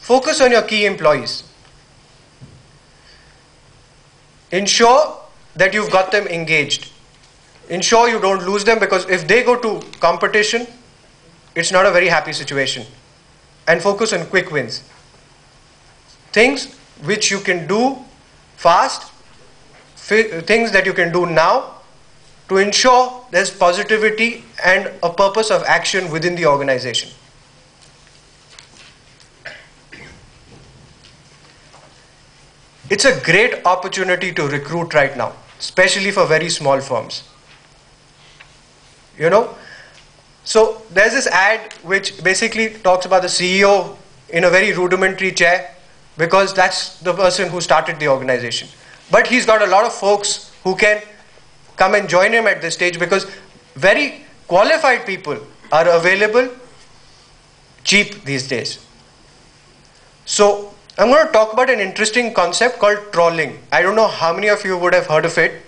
Focus on your key employees. Ensure that you've got them engaged. Ensure you don't lose them, because if they go to competition, it's not a very happy situation. And focus on quick wins. Things which you can do fast, things that you can do now to ensure there's positivity and a purpose of action within the organization. It's a great opportunity to recruit right now, especially for very small firms. So there's this ad which basically talks about the CEO in a very rudimentary chair, because that's the person who started the organization. But he's got a lot of folks who can come and join him at this stage, because very qualified people are available cheap these days. So I'm going to talk about an interesting concept called trolling. I don't know how many of you would have heard of it.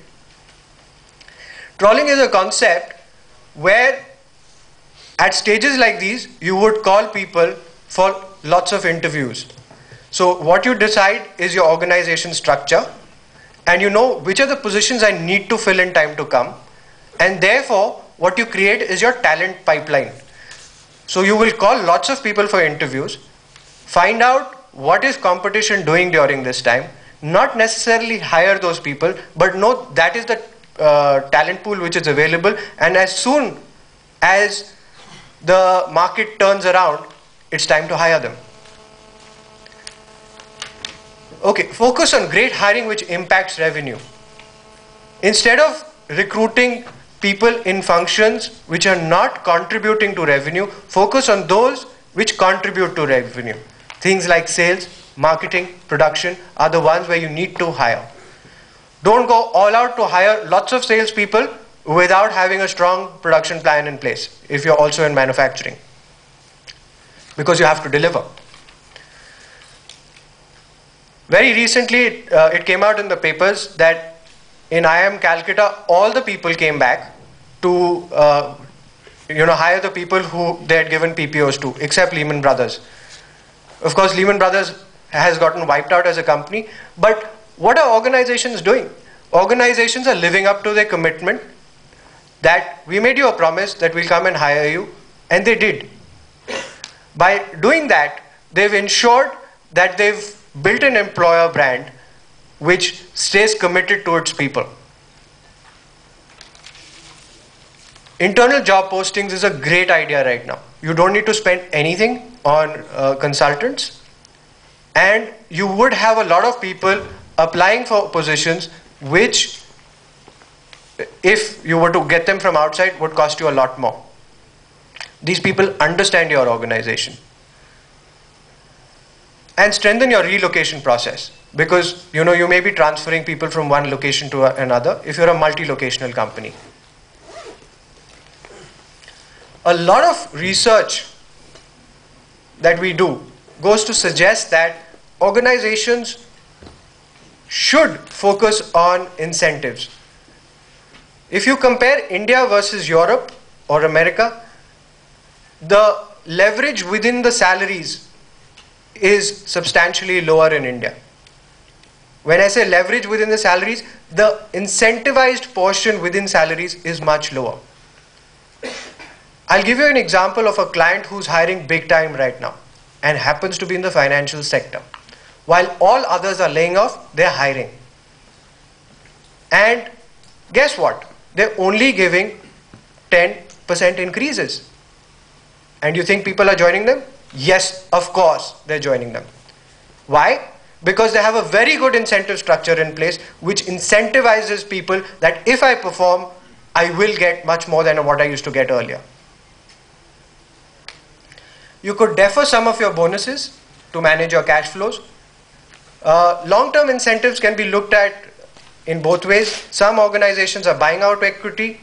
Trolling is a concept where at stages like these, you would call people for lots of interviews. So what you decide is your organization structure, and you know which are the positions I need to fill in time to come, and therefore what you create is your talent pipeline. So you will call lots of people for interviews, find out what is competition doing during this time, not necessarily hire those people, but know that is the talent pool which is available, and as soon as the market turns around, it's time to hire them. Okay, focus on great hiring which impacts revenue. Instead of recruiting people in functions which are not contributing to revenue, focus on those which contribute to revenue. Things like sales, marketing, production are the ones where you need to hire. Don't go all out to hire lots of salespeople without having a strong production plan in place if you're also in manufacturing, because you have to deliver. Very recently, it came out in the papers that in IIM Calcutta, all the people came back to hire the people who they had given PPOs to, except Lehman Brothers. Of course, Lehman Brothers has gotten wiped out as a company, but what are organizations doing? Organizations are living up to their commitment that we made you a promise that we'll come and hire you, and they did. By doing that, they've ensured that they've built an employer brand which stays committed to its people. Internal job postings is a great idea right now. You don't need to spend anything on consultants, and you would have a lot of people applying for positions which, if you were to get them from outside, would cost you a lot more. These people understand your organization. And strengthen your relocation process, because you may be transferring people from one location to another if you're a multi-locational company. A lot of research that we do goes to suggest that organizations should focus on incentives. If you compare India versus Europe or America, the leverage within the salaries is substantially lower in India. When I say leverage within the salaries, the incentivized portion within salaries is much lower. I'll give you an example of a client who's hiring big time right now and happens to be in the financial sector. While all others are laying off, they're hiring. And guess what? They're only giving 10% increases. And you think people are joining them? Yes, of course, they're joining them. Why? Because they have a very good incentive structure in place which incentivizes people that if I perform, I will get much more than what I used to get earlier. You could defer some of your bonuses to manage your cash flows. Long-term incentives can be looked at in both ways. Some organizations are buying out equity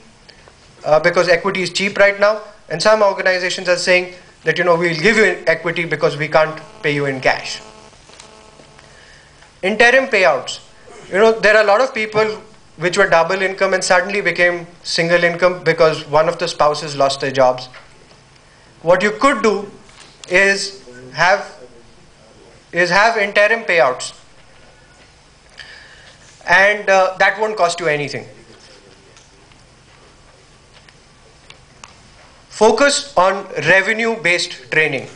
because equity is cheap right now, and some organizations are saying that we'll give you equity because we can't pay you in cash. Interim payouts. There are a lot of people which were double income and suddenly became single income because one of the spouses lost their jobs. What you could do is have is have interim payouts, and that won't cost you anything. Focus on revenue-based training.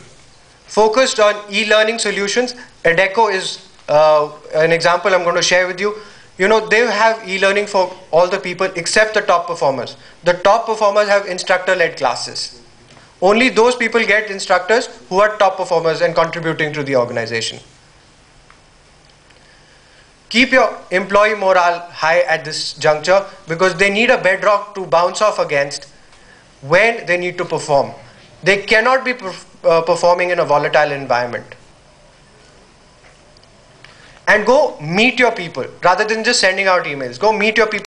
Focused on e-learning solutions. Adecco is an example I'm going to share with you. You know, they have e-learning for all the people except the top performers. The top performers have instructor-led classes. Only those people get instructors who are top performers and contributing to the organization. Keep your employee morale high at this juncture, because they need a bedrock to bounce off against when they need to perform. They cannot be performing in a volatile environment. And go meet your people rather than just sending out emails. Go meet your people.